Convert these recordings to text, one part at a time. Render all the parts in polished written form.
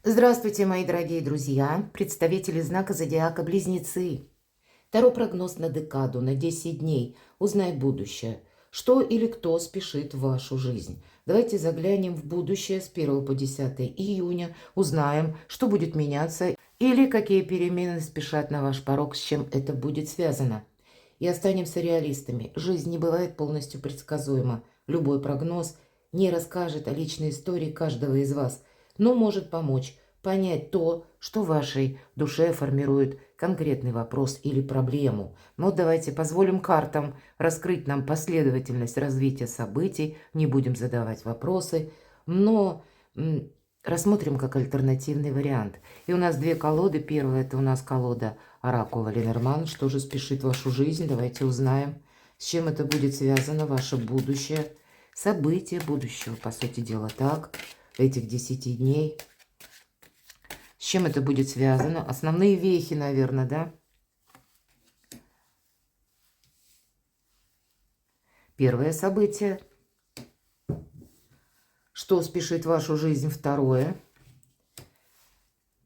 Здравствуйте, мои дорогие друзья, представители знака зодиака Близнецы. Таро прогноз на декаду, на 10 дней. Узнай будущее. Что или кто спешит в вашу жизнь? Давайте заглянем в будущее с 1 по 10 июня. Узнаем, что будет меняться или какие перемены спешат на ваш порог, с чем это будет связано. И останемся реалистами. Жизнь не бывает полностью предсказуема. Любой прогноз не расскажет о личной истории каждого из вас, но может помочь понять то, что в вашей душе формирует конкретный вопрос или проблему. Но давайте позволим картам раскрыть нам последовательность развития событий, не будем задавать вопросы, но рассмотрим как альтернативный вариант. И у нас две колоды. Первая — это у нас колода оракула Ленорман. Что же спешит в вашу жизнь? Давайте узнаем, с чем это будет связано, ваше будущее, события будущего, по сути дела, так, этих 10 дней. С чем это будет связано? Основные вехи, наверное, да? Первое событие. Что спешит в вашу жизнь? Второе.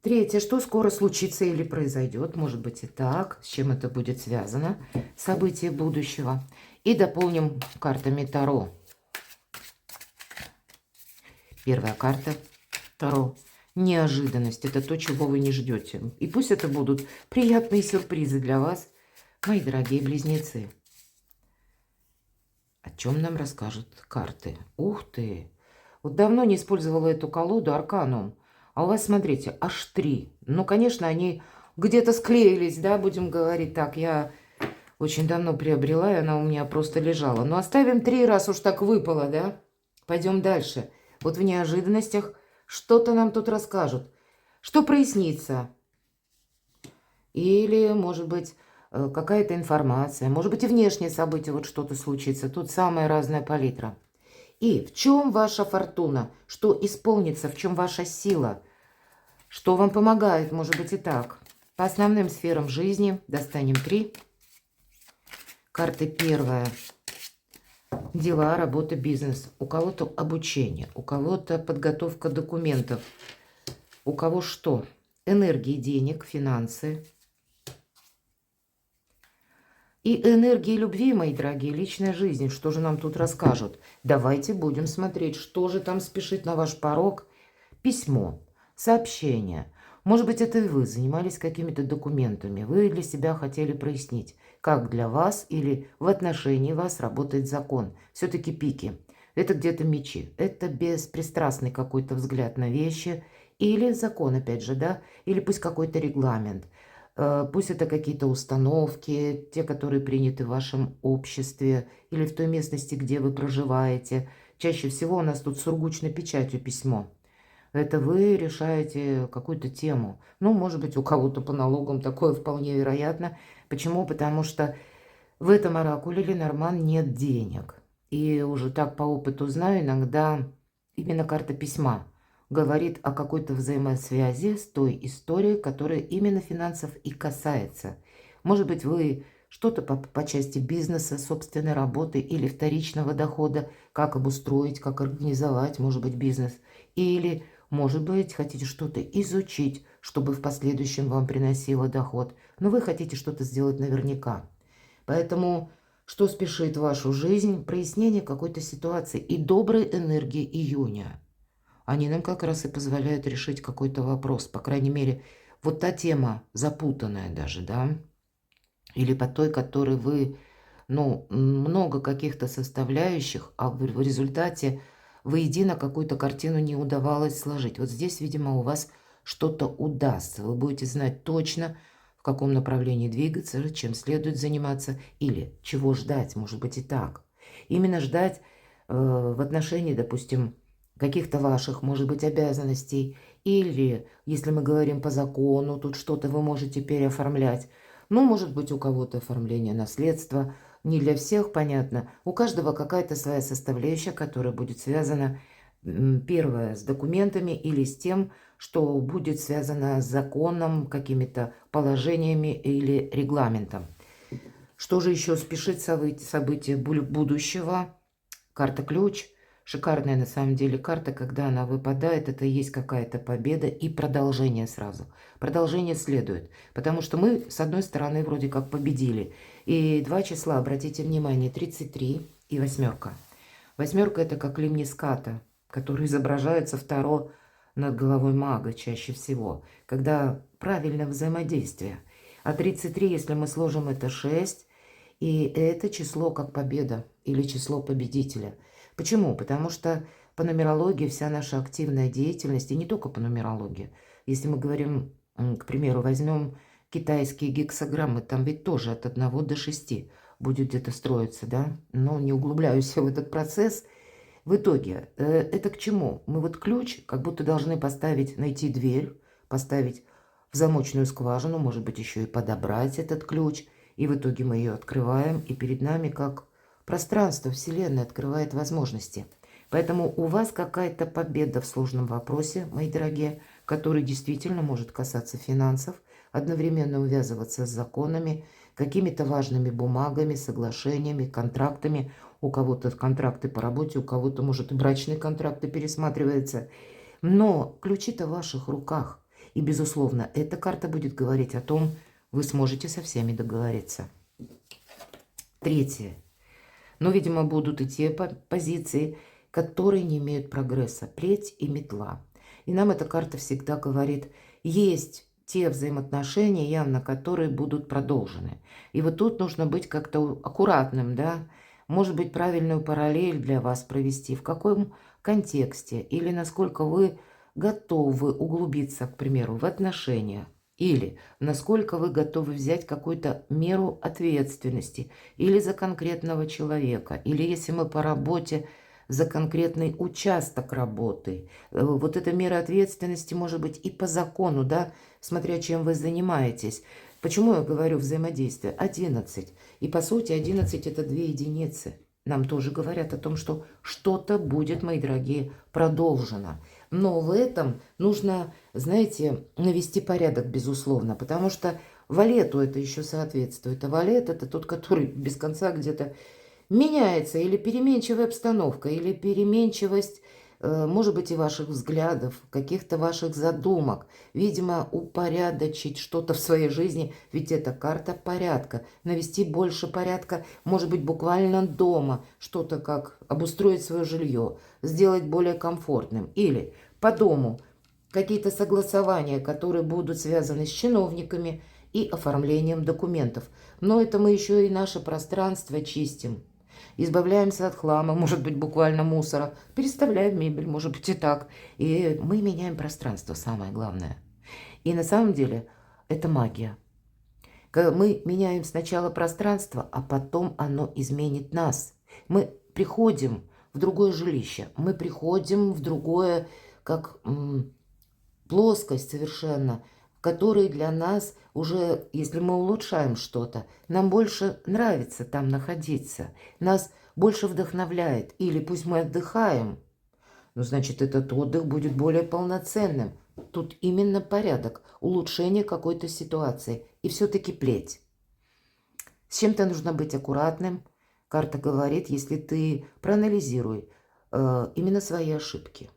Третье. Что скоро случится или произойдет? Может быть и так. С чем это будет связано? События будущего. И дополним картами Таро. Первая карта Таро. Неожиданность. Это то, чего вы не ждете. И пусть это будут приятные сюрпризы для вас, мои дорогие близнецы. О чем нам расскажут карты? Ух ты! Вот давно не использовала эту колоду Арканум. А у вас, смотрите, аж 3. Ну, конечно, они где-то склеились, да, будем говорить так. Я очень давно приобрела, и она у меня просто лежала. Но оставим 3, раз уж так выпало, да? Пойдем дальше. Вот в неожиданностях что-то нам тут расскажут. Что прояснится? Или, может быть, какая-то информация. Может быть, и внешние события, вот что-то случится. Тут самая разная палитра. И в чем ваша фортуна? Что исполнится? В чем ваша сила? Что вам помогает? Может быть и так. По основным сферам жизни достанем 3. Карта первая. Дела, работа, бизнес. У кого-то обучение, у кого-то подготовка документов. У кого что? Энергии денег, финансы. И энергии любви, мои дорогие, личная жизнь. Что же нам тут расскажут? Давайте будем смотреть, что же там спешит на ваш порог. Письмо, сообщение. Может быть, это и вы занимались какими-то документами. Вы для себя хотели прояснить, как для вас или в отношении вас работает закон. Все-таки пики. Это где-то мечи. Это беспристрастный какой-то взгляд на вещи. Или закон, опять же, да? Или пусть какой-то регламент. Пусть это какие-то установки, те, которые приняты в вашем обществе или в той местности, где вы проживаете. Чаще всего у нас тут с сургучной печатью письмо. Это вы решаете какую-то тему. Ну, может быть, у кого-то по налогам такое вполне вероятно. Почему? Потому что в этом оракуле Ленорман нет денег. И уже так по опыту знаю, иногда именно карта письма говорит о какой-то взаимосвязи с той историей, которая именно финансов и касается. Может быть, вы что-то по части бизнеса, собственной работы или вторичного дохода, как обустроить, как организовать, может быть, бизнес. Или, может быть, хотите что-то изучить, чтобы в последующем вам приносило доход. Но вы хотите что-то сделать наверняка. Поэтому что спешит в вашу жизнь? Прояснение какой-то ситуации и доброй энергии июня. Они нам как раз и позволяют решить какой-то вопрос. По крайней мере, вот та тема, запутанная даже, да, или по той, которой вы, ну, много каких-то составляющих, а в результате воедино какую-то картину не удавалось сложить. Вот здесь, видимо, у вас что-то удастся. Вы будете знать точно, в каком направлении двигаться, чем следует заниматься или чего ждать, может быть и так. Именно ждать в отношении, допустим, каких-то ваших, может быть, обязанностей, или, если мы говорим по закону, тут что-то вы можете переоформлять. Ну, может быть, у кого-то оформление наследства, не для всех, понятно. У каждого какая-то своя составляющая, которая будет связана, первое, с документами или с тем, что будет связано с законом, какими-то положениями или регламентом. Что же еще спешит события будущего? Карта ключ. Шикарная на самом деле карта, когда она выпадает, это и есть какая-то победа и продолжение сразу. Продолжение следует, потому что мы, с одной стороны, вроде как победили. И два числа, обратите внимание, 33 и восьмерка. Восьмерка это как лимниската, который изображается второ над головой мага чаще всего, когда правильное взаимодействие. А 33, если мы сложим, это 6, и это число как победа или число победителя. Почему? Потому что по нумерологии вся наша активная деятельность, и не только по нумерологии. Если мы говорим, к примеру, возьмем китайские гексаграммы, там ведь тоже от 1 до 6 будет где-то строиться, да? Но не углубляюсь в этот процесс. В итоге, это к чему? Мы вот ключ как будто должны поставить, найти дверь, поставить в замочную скважину, может быть, еще и подобрать этот ключ. И в итоге мы ее открываем, и перед нами как пространство, Вселенная открывает возможности. Поэтому у вас какая-то победа в сложном вопросе, мои дорогие, который действительно может касаться финансов, одновременно увязываться с законами, какими-то важными бумагами, соглашениями, контрактами. У кого-то контракты по работе, у кого-то, может, и брачные контракты пересматриваются. Но ключи-то в ваших руках. И, безусловно, эта карта будет говорить о том, вы сможете со всеми договориться. Третье. Но, видимо, будут и те позиции, которые не имеют прогресса. Плеть и метла. И нам эта карта всегда говорит, есть те взаимоотношения, явно, которые будут продолжены. И вот тут нужно быть как-то аккуратным, да, может быть, правильную параллель для вас провести, в каком контексте, или насколько вы готовы углубиться, к примеру, в отношения, или насколько вы готовы взять какую-то меру ответственности, или за конкретного человека, или если мы по работе, за конкретный участок работы. Вот эта мера ответственности может быть и по закону, да, смотря чем вы занимаетесь. Почему я говорю взаимодействие? 11. И по сути 11 это 2 единицы. Нам тоже говорят о том, что что-то будет, мои дорогие, продолжено. Но в этом нужно, знаете, навести порядок, безусловно, потому что валету это еще соответствует. А валет это тот, который без конца где-то меняется, или переменчивая обстановка, или переменчивость, может быть, и ваших взглядов, каких-то ваших задумок. Видимо, упорядочить что-то в своей жизни, ведь это карта порядка. Навести больше порядка, может быть, буквально дома, что-то как обустроить свое жилье, сделать более комфортным. Или по дому какие-то согласования, которые будут связаны с чиновниками и оформлением документов. Но это мы еще и наше пространство чистим. Избавляемся от хлама, может быть, буквально мусора, переставляем мебель, может быть, и так. И мы меняем пространство, самое главное. И на самом деле это магия. Мы меняем сначала пространство, а потом оно изменит нас. Мы приходим в другое жилище, мы приходим в другое, как плоскость совершенно, в которой для нас уже, если мы улучшаем что-то, нам больше нравится там находиться, нас больше вдохновляет. Или пусть мы отдыхаем, но значит этот отдых будет более полноценным. Тут именно порядок, улучшение какой-то ситуации и все-таки плеть. С чем-то нужно быть аккуратным. Карта говорит, если ты проанализируй именно свои ошибки.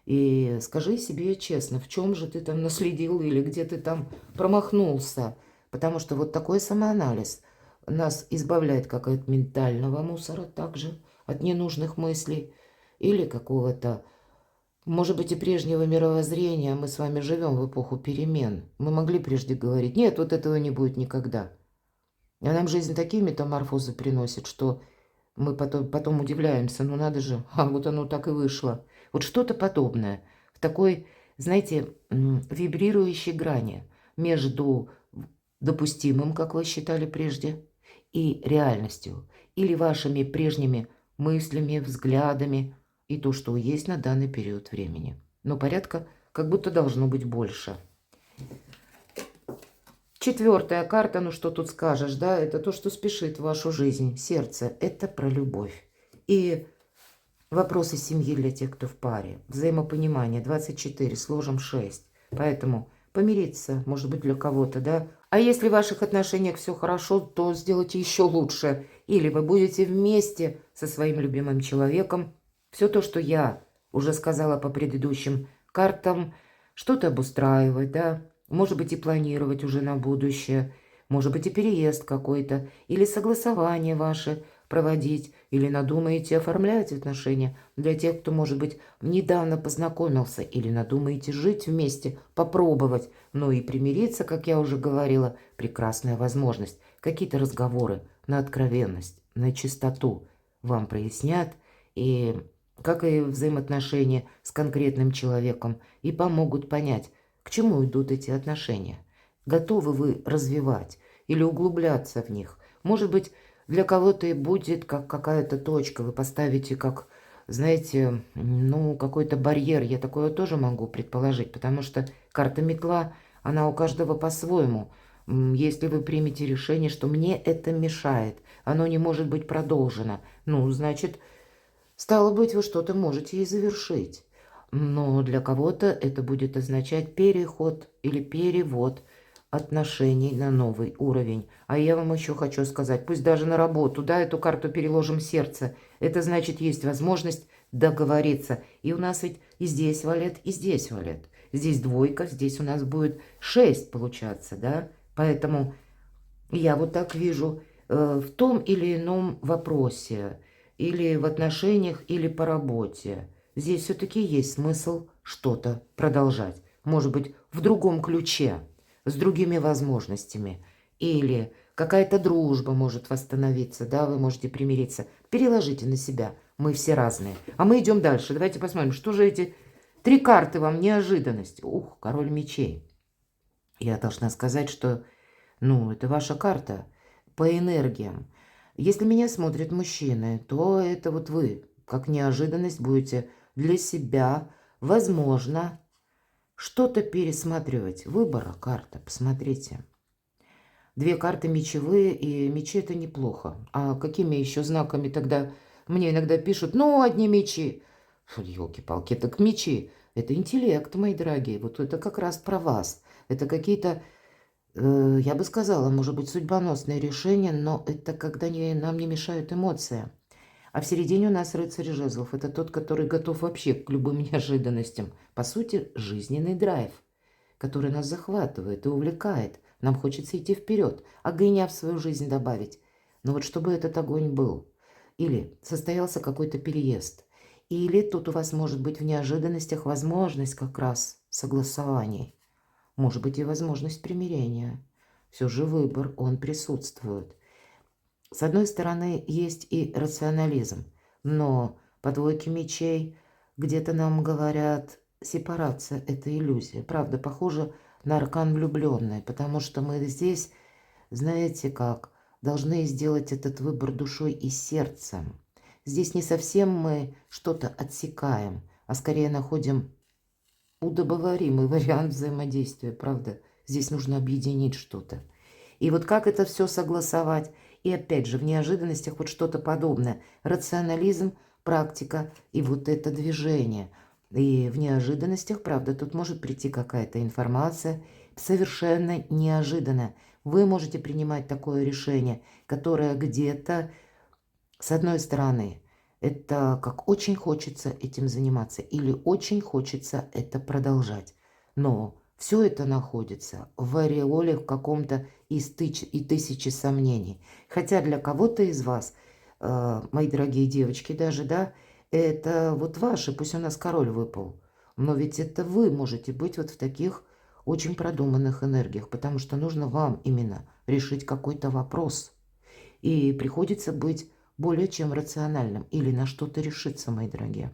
И скажи себе честно, в чем же ты там наследил или где ты там промахнулся. Потому что вот такой самоанализ нас избавляет как от ментального мусора также, от ненужных мыслей или какого-то, может быть, и прежнего мировоззрения. Мы с вами живем в эпоху перемен. Мы могли прежде говорить, нет, вот этого не будет никогда. А нам жизнь такие метаморфозы приносит, что мы потом удивляемся, ну надо же, а вот оно так и вышло. Вот что-то подобное, в такой, знаете, вибрирующей грани между допустимым, как вы считали прежде, и реальностью, или вашими прежними мыслями, взглядами, и то, что есть на данный период времени. Но порядка как будто должно быть больше. Четвертая карта, ну что тут скажешь, да, это то, что спешит в вашу жизнь. Сердце, это про любовь. И вопросы семьи для тех, кто в паре. Взаимопонимание, 24, сложим 6. Поэтому помириться, может быть, для кого-то, да. А если в ваших отношениях все хорошо, то сделайте еще лучше. Или вы будете вместе со своим любимым человеком Все то, что я уже сказала по предыдущим картам, что-то обустраивать, да, может быть и планировать уже на будущее, может быть и переезд какой-то, или согласование ваше проводить, или надумаете оформлять отношения для тех, кто, может быть, недавно познакомился, или надумаете жить вместе, попробовать, ну и примириться, как я уже говорила, прекрасная возможность. Какие-то разговоры на откровенность, на чистоту вам прояснят, и как и взаимоотношения с конкретным человеком, и помогут понять, к чему идут эти отношения. Готовы вы развивать или углубляться в них. Может быть, для кого-то и будет как какая-то точка, вы поставите как, знаете, ну, какой-то барьер. Я такое тоже могу предположить, потому что карта метла, она у каждого по-своему. Если вы примете решение, что мне это мешает, оно не может быть продолжено, ну, значит, стало быть, вы что-то можете и завершить. Но для кого-то это будет означать переход или перевод отношений на новый уровень. А я вам еще хочу сказать, пусть даже на работу, да, эту карту переложим сердце, это значит, есть возможность договориться. И у нас ведь и здесь валет, и здесь валет. Здесь двойка, здесь у нас будет 6 получаться, да. Поэтому я вот так вижу в том или ином вопросе, или в отношениях, или по работе. Здесь все-таки есть смысл что-то продолжать. Может быть, в другом ключе, с другими возможностями. Или какая-то дружба может восстановиться, да, вы можете примириться. Переложите на себя. Мы все разные. А мы идем дальше. Давайте посмотрим, что же эти 3 карты вам неожиданность. Ух, король мечей. Я должна сказать, что, ну, это ваша карта по энергиям. Если меня смотрят мужчины, то это вот вы, как неожиданность, будете для себя, возможно, что-то пересматривать. Выбора карта, посмотрите. 2 карты мечевые, и мечи это неплохо. А какими еще знаками тогда мне иногда пишут? Ну, одни мечи. Ёлки-палки, так мечи. Это интеллект, мои дорогие. Вот это как раз про вас. Это какие-то, я бы сказала, может быть, судьбоносные решения, но это когда нам не мешают эмоции. А в середине у нас рыцарь жезлов. Это тот, который готов вообще к любым неожиданностям. По сути, жизненный драйв, который нас захватывает и увлекает. Нам хочется идти вперед, огня в свою жизнь добавить. Но вот чтобы этот огонь был. Или состоялся какой-то переезд. Или тут у вас может быть в неожиданностях возможность как раз согласований. Может быть и возможность примирения. Все же выбор, он присутствует. С одной стороны, есть и рационализм, но по двойке мечей где-то нам говорят, сепарация – это иллюзия. Правда, похоже на аркан влюбленной, потому что мы здесь, знаете как, должны сделать этот выбор душой и сердцем. Здесь не совсем мы что-то отсекаем, а скорее находим удобоваримый вариант взаимодействия, правда? Здесь нужно объединить что-то. И вот как это все согласовать? И опять же, в неожиданностях вот что-то подобное. Рационализм, практика и вот это движение. И в неожиданностях, правда, тут может прийти какая-то информация совершенно неожиданно. Вы можете принимать такое решение, которое где-то, с одной стороны, это как очень хочется этим заниматься или очень хочется это продолжать. Но все это находится в ореоле в каком-то и тысячи сомнений. Хотя для кого-то из вас, мои дорогие девочки, даже, да, это вот ваши, пусть у нас король выпал. Но ведь это вы можете быть вот в таких очень продуманных энергиях, потому что нужно вам именно решить какой-то вопрос. И приходится быть более чем рациональным или на что-то решиться, мои дорогие.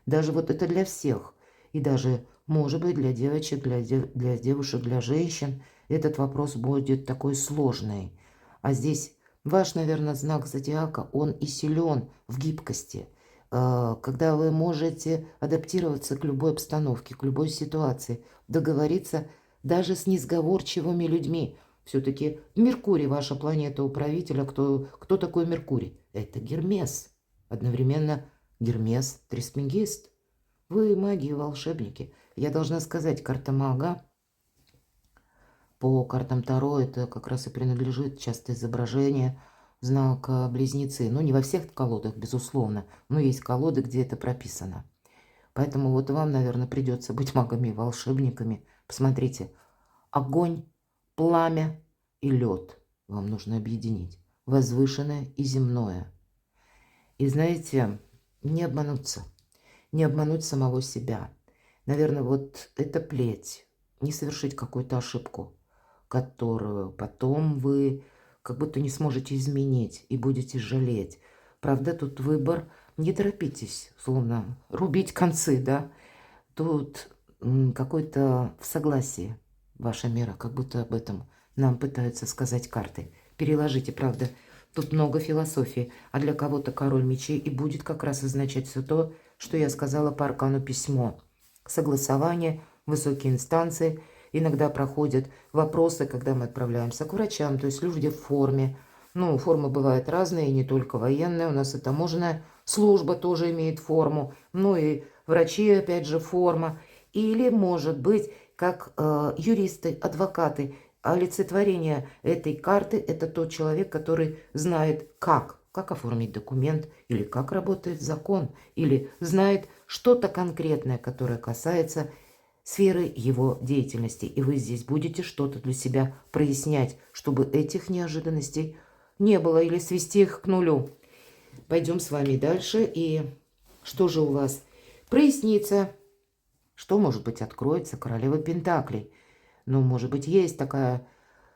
Даже вот это для всех. И даже, может быть, для девочек, для девушек, для женщин этот вопрос будет такой сложный. А здесь ваш, наверное, знак зодиака, он и силен в гибкости, когда вы можете адаптироваться к любой обстановке, к любой ситуации, договориться даже с несговорчивыми людьми. Все-таки Меркурий, ваша планета управителя. Кто такой Меркурий? Это Гермес. Одновременно Гермес Трисмегист. Вы маги и волшебники. Я должна сказать, карта мага по картам Таро это как раз и принадлежит часто изображение знака Близнецы. Ну, не во всех колодах, безусловно, но есть колоды, где это прописано. Поэтому вот вам, наверное, придется быть магами и волшебниками. Посмотрите, огонь, пламя и лед вам нужно объединить. Возвышенное и земное. И знаете, не обмануться, не обмануть самого себя. Наверное, вот эта плеть, не совершить какую-то ошибку, которую потом вы как будто не сможете изменить и будете жалеть. Правда, тут выбор, не торопитесь, словно рубить концы, да. Тут какой-то в согласии ваша мера, как будто об этом нам пытаются сказать карты. Переложите, правда, тут много философии, а для кого-то король мечей и будет как раз означать все то, что я сказала по аркану письмо. Согласование, высокие инстанции, иногда проходят вопросы, когда мы отправляемся к врачам, то есть люди в форме. Ну, формы бывают разные, не только военная, у нас и таможенная служба тоже имеет форму, ну и врачи, опять же, форма. Или, может быть, как юристы, адвокаты, олицетворение этой карты – это тот человек, который знает, как оформить документ, или как работает закон, или знает что-то конкретное, которое касается сферы его деятельности. И вы здесь будете что-то для себя прояснять, чтобы этих неожиданностей не было, или свести их к нулю. Пойдем с вами дальше. И что же у вас прояснится? Что, может быть, откроется? Королева Пентаклей. Ну, может быть, есть такая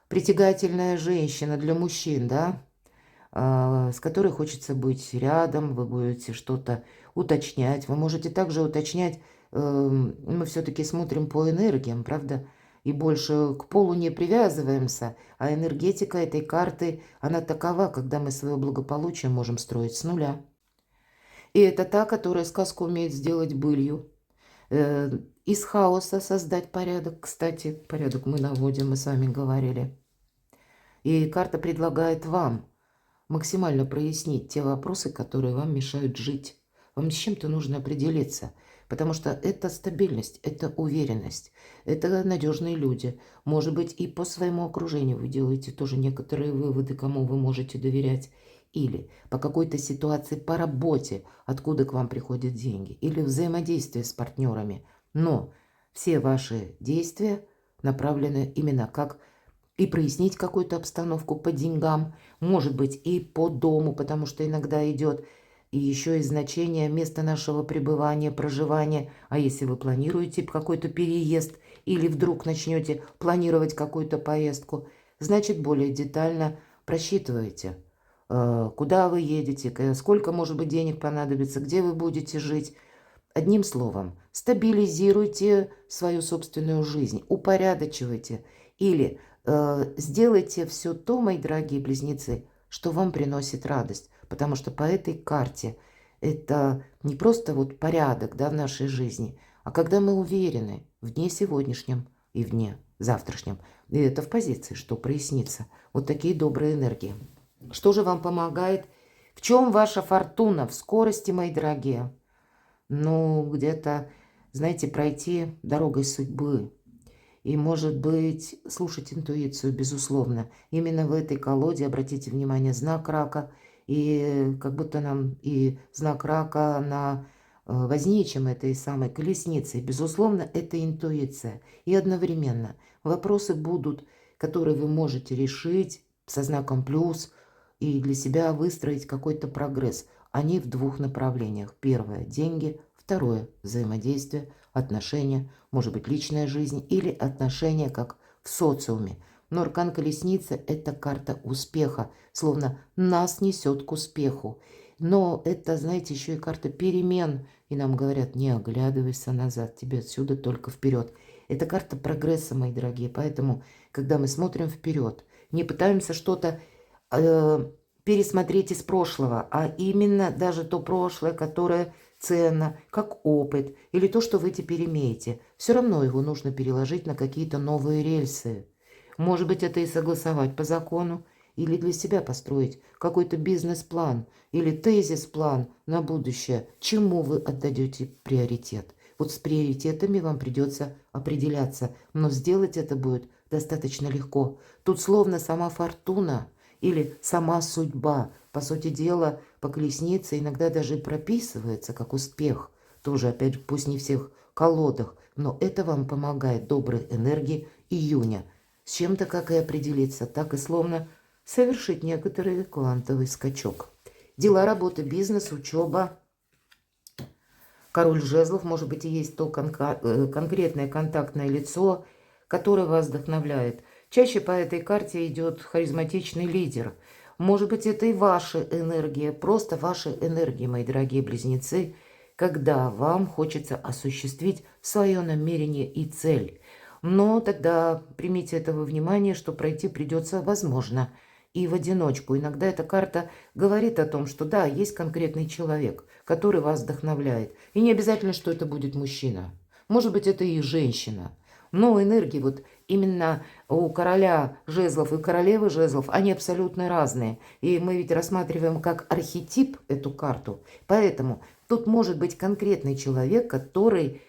притягательная женщина для мужчин, да? С которой хочется быть рядом, вы будете что-то уточнять. Вы можете также уточнять, мы все-таки смотрим по энергиям, правда? И больше к полу не привязываемся, а энергетика этой карты, она такова, когда мы свое благополучие можем строить с нуля. И это та, которая сказку умеет сделать былью. Из хаоса создать порядок. Кстати, порядок мы наводим, мы с вами говорили. И карта предлагает вам максимально прояснить те вопросы, которые вам мешают жить. Вам с чем-то нужно определиться, потому что это стабильность, это уверенность, это надежные люди. Может быть, и по своему окружению вы делаете тоже некоторые выводы, кому вы можете доверять. Или по какой-то ситуации по работе, откуда к вам приходят деньги. Или взаимодействие с партнерами. Но все ваши действия направлены именно как и прояснить какую-то обстановку по деньгам, может быть, и по дому, потому что иногда идет и еще и значение места нашего пребывания, проживания. А если вы планируете какой-то переезд или вдруг начнете планировать какую-то поездку, значит, более детально просчитываете, куда вы едете, сколько, может быть, денег понадобится, где вы будете жить. Одним словом, стабилизируйте свою собственную жизнь, упорядочивайте или сделайте все то, мои дорогие близнецы, что вам приносит радость. Потому что по этой карте это не просто вот порядок, да, в нашей жизни, а когда мы уверены в дне сегодняшнем и в дне завтрашнем. И это в позиции, что прояснится. Вот такие добрые энергии. Что же вам помогает? В чем ваша фортуна? В скорости, мои дорогие. Ну, где-то, знаете, пройти дорогой судьбы. И, может быть, слушать интуицию, безусловно. Именно в этой колоде, обратите внимание, знак рака. И как будто нам и знак рака на возничем этой самой колесницы. Безусловно, это интуиция. И одновременно вопросы будут, которые вы можете решить со знаком плюс и для себя выстроить какой-то прогресс. Они в двух направлениях. Первое – деньги. Второе – взаимодействие, отношения, может быть, личная жизнь или отношения как в социуме. Но аркан колесницы – это карта успеха, словно нас несет к успеху. Но это, знаете, еще и карта перемен. И нам говорят, не оглядывайся назад, тебе отсюда только вперед. Это карта прогресса, мои дорогие. Поэтому, когда мы смотрим вперед, не пытаемся что-то пересмотреть из прошлого, а именно даже то прошлое, которое ценно, как опыт, или то, что вы теперь имеете. Все равно его нужно переложить на какие-то новые рельсы. Может быть, это и согласовать по закону, или для себя построить какой-то бизнес-план, или тезис-план на будущее, чему вы отдадете приоритет. Вот с приоритетами вам придется определяться, но сделать это будет достаточно легко. Тут словно сама фортуна или сама судьба. По сути дела, по колеснице иногда даже и прописывается как успех. Тоже, опять же, пусть не в всех колодах, но это вам помогает доброй энергии июня. С чем-то как и определиться, так и словно совершить некоторый квантовый скачок. Дела, работа, бизнес, учеба. Король жезлов, может быть, и есть то конкретное контактное лицо, которое вас вдохновляет. Чаще по этой карте идет харизматичный лидер. Может быть, это и ваша энергия, просто ваша энергия, мои дорогие близнецы, когда вам хочется осуществить свое намерение и цель. Но тогда примите это во внимание, что пройти придется, возможно, и в одиночку. Иногда эта карта говорит о том, что да, есть конкретный человек, который вас вдохновляет. И не обязательно, что это будет мужчина. Может быть, это и женщина. Но энергии вот именно у короля жезлов и королевы жезлов, они абсолютно разные. И мы ведь рассматриваем как архетип эту карту. Поэтому тут может быть конкретный человек, который,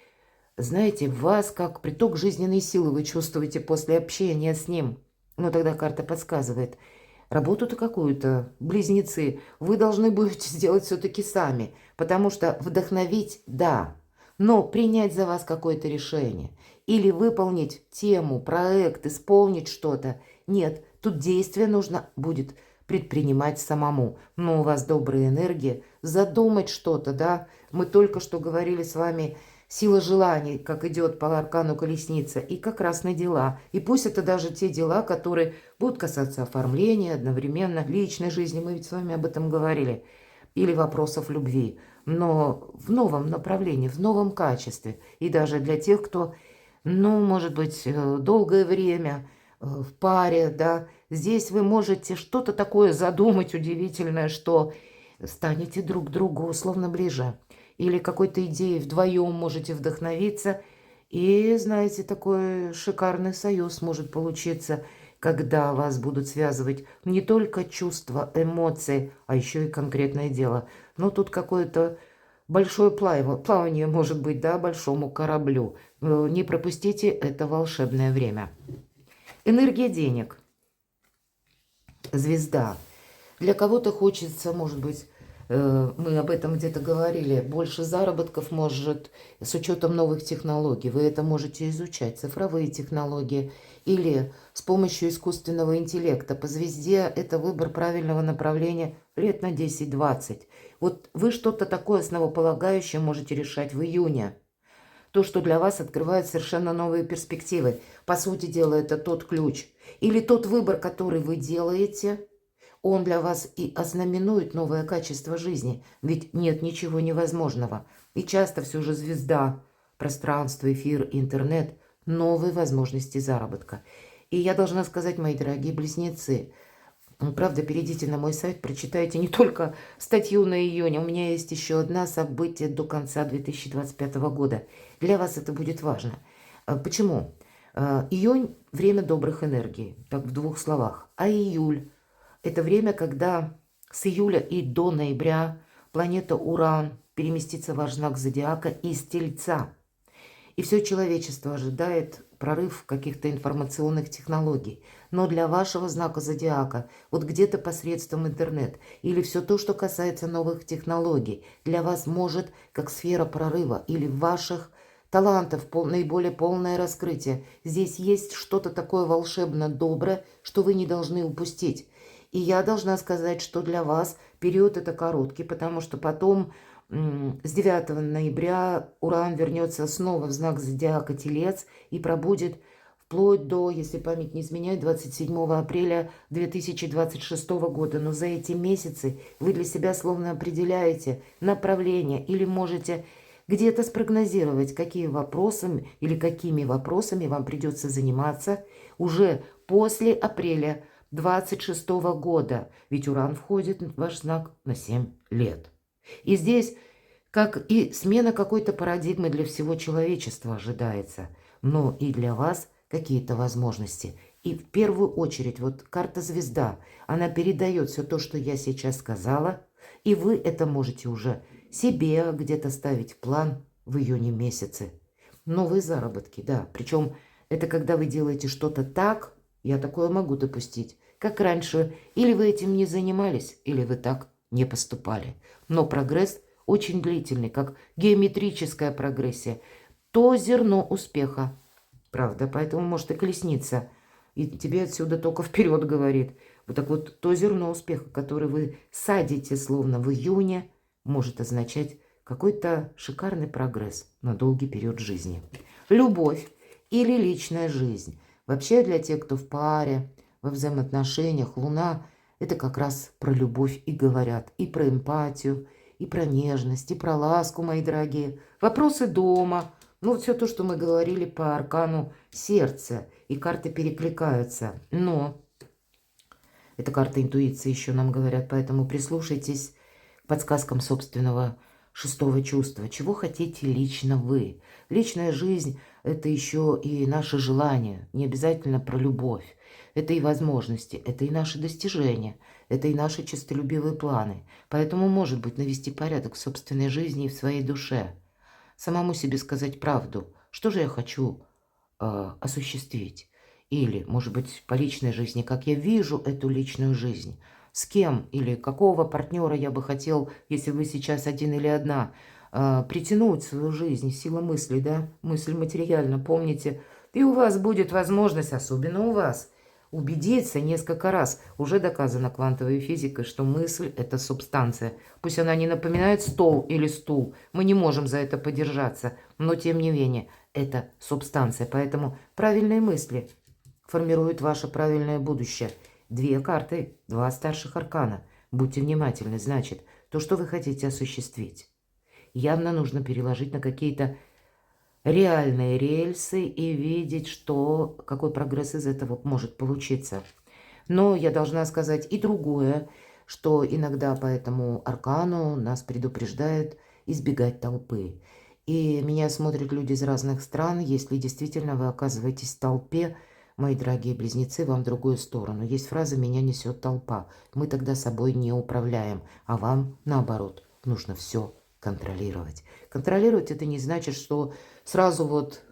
знаете, в вас как приток жизненной силы вы чувствуете после общения с ним. Но тогда карта подсказывает, работу-то какую-то, близнецы, вы должны будете сделать все-таки сами. Потому что вдохновить – да, но принять за вас какое-то решение или выполнить тему, проект, исполнить что-то – нет, тут действие нужно будет предпринимать самому. Но у вас добрая энергия, задумать что-то, да. Мы только что говорили с вами сила желаний, как идет по аркану колесница, и как раз на дела. И пусть это даже те дела, которые будут касаться оформления, одновременно личной жизни, мы ведь с вами об этом говорили, или вопросов любви, но в новом направлении, в новом качестве. И даже для тех, кто, ну, может быть, долгое время в паре, да, здесь вы можете что-то такое задумать удивительное, что станете друг к другу условно ближе. Или какой-то идеей вдвоем можете вдохновиться. И, знаете, такой шикарный союз может получиться, когда вас будут связывать не только чувства, эмоции, а еще и конкретное дело. Но тут какое-то большое плавание может быть, да, большому кораблю. Не пропустите это волшебное время. Энергия денег. Звезда. Для кого-то хочется, может быть, мы об этом где-то говорили, больше заработков может с учетом новых технологий. Вы это можете изучать, цифровые технологии или с помощью искусственного интеллекта. По звезде это выбор правильного направления лет на 10-20. Вот вы что-то такое основополагающее можете решать в июне. То, что для вас открывает совершенно новые перспективы. По сути дела, это тот ключ. Или тот выбор, который вы делаете, он для вас и ознаменует новое качество жизни. Ведь нет ничего невозможного. И часто все же звезда, пространство, эфир, интернет – новые возможности заработка. И я должна сказать, мои дорогие близнецы, правда, перейдите на мой сайт, прочитайте не только статью на июнь, у меня есть еще одна событие до конца 2025 года. Для вас это будет важно. Почему? Июнь – время добрых энергий, так в двух словах. А июль – это время, когда с июля и до ноября планета Уран переместится в ваш знак зодиака из Тельца. И все человечество ожидает прорыв каких-то информационных технологий. Но для вашего знака зодиака, вот где-то посредством интернет, или все то, что касается новых технологий, для вас может, как сфера прорыва, или ваших талантов, наиболее полное раскрытие. Здесь есть что-то такое волшебно-доброе, что вы не должны упустить. И я должна сказать, что для вас период это короткий, потому что потом с 9 ноября Уран вернется снова в знак зодиака Телец и пробудет вплоть до, если память не изменяет, 27 апреля 2026 года. Но за эти месяцы вы для себя словно определяете направление или можете где-то спрогнозировать, какие вопросы или какими вопросами вам придется заниматься уже после апреля 2026 года. Ведь Уран входит в ваш знак на 7 лет. И здесь, как и смена какой-то парадигмы для всего человечества ожидается, но и для вас какие-то возможности. И в первую очередь, вот карта звезда, она передает все то, что я сейчас сказала, и вы это можете уже себе где-то ставить в план в июне месяце. Новые заработки, да, причем это когда вы делаете что-то так, я такое могу допустить, как раньше. Или вы этим не занимались, или вы так не поступали. Но прогресс очень длительный, как геометрическая прогрессия. То зерно успеха. Правда, поэтому может и колесница. И тебе отсюда только вперед говорит. Вот так вот, то зерно успеха, которое вы садите словно в июне, может означать какой-то шикарный прогресс на долгий период жизни. Любовь или личная жизнь. Вообще для тех, кто в паре, во взаимоотношениях, Луна – это как раз про любовь и говорят. И про эмпатию, и про нежность, и про ласку, мои дорогие. Вопросы дома. Ну, все то, что мы говорили по аркану сердца. И карты перекликаются. Но это карта интуиции еще нам говорят, поэтому прислушайтесь к подсказкам собственного шестого чувства. Чего хотите лично вы? Личная жизнь – это еще и наши желания, не обязательно про любовь. Это и возможности, это и наши достижения, это и наши честолюбивые планы. Поэтому, может быть, навести порядок в собственной жизни и в своей душе. Самому себе сказать правду, что же я хочу осуществить. Или, может быть, по личной жизни, как я вижу эту личную жизнь. С кем или какого партнера я бы хотел, если вы сейчас один или одна, притянуть в свою жизнь. Сила мысли, да? Мысль материальна, помните. И у вас будет возможность, особенно у вас, убедиться несколько раз. Уже доказано квантовой физикой, что мысль – это субстанция. Пусть она не напоминает стол или стул, мы не можем за это подержаться, но тем не менее, это субстанция. Поэтому правильные мысли формируют ваше правильное будущее. Две карты, два старших аркана. Будьте внимательны, значит, то, что вы хотите осуществить, явно нужно переложить на какие-то реальные рельсы и видеть, что, какой прогресс из этого может получиться. Но я должна сказать и другое, что иногда по этому аркану нас предупреждают избегать толпы. И меня смотрят люди из разных стран. Если действительно вы оказываетесь в толпе, мои дорогие близнецы, вам в другую сторону. Есть фраза «меня несет толпа». Мы тогда собой не управляем, а вам, наоборот, нужно все контролировать. Контролировать это не значит, что сразу вот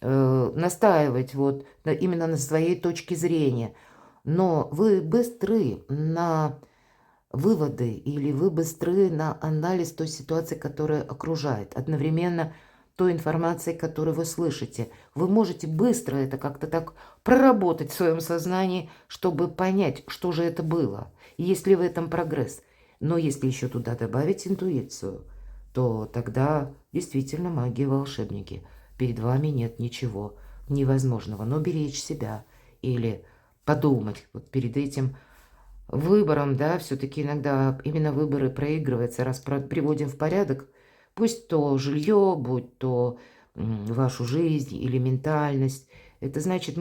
настаивать вот именно на своей точке зрения. Но вы быстры на выводы или вы быстры на анализ той ситуации, которая окружает. Одновременно той информации, которую вы слышите. Вы можете быстро это как-то так проработать в своем сознании, чтобы понять, что же это было. И есть ли в этом прогресс. Но если еще туда добавить интуицию, то тогда действительно маги-волшебники. Перед вами нет ничего невозможного. Но беречь себя или подумать вот перед этим выбором, да, все-таки иногда именно выборы проигрываются, раз приводим в порядок, пусть то жилье, будь то вашу жизнь или ментальность. Это значит,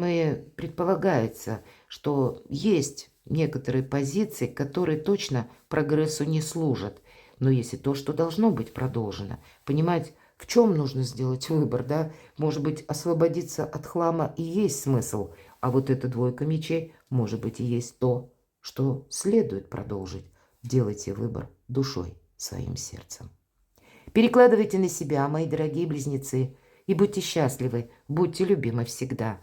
предполагается, что есть некоторые позиции, которые точно прогрессу не служат. Но если то, что должно быть продолжено, понимать, в чем нужно сделать выбор, да, может быть, освободиться от хлама и есть смысл, а вот эта двойка мечей, может быть, и есть то, что следует продолжить. Делайте выбор душой, своим сердцем. Перекладывайте на себя, мои дорогие близнецы, и будьте счастливы, будьте любимы всегда.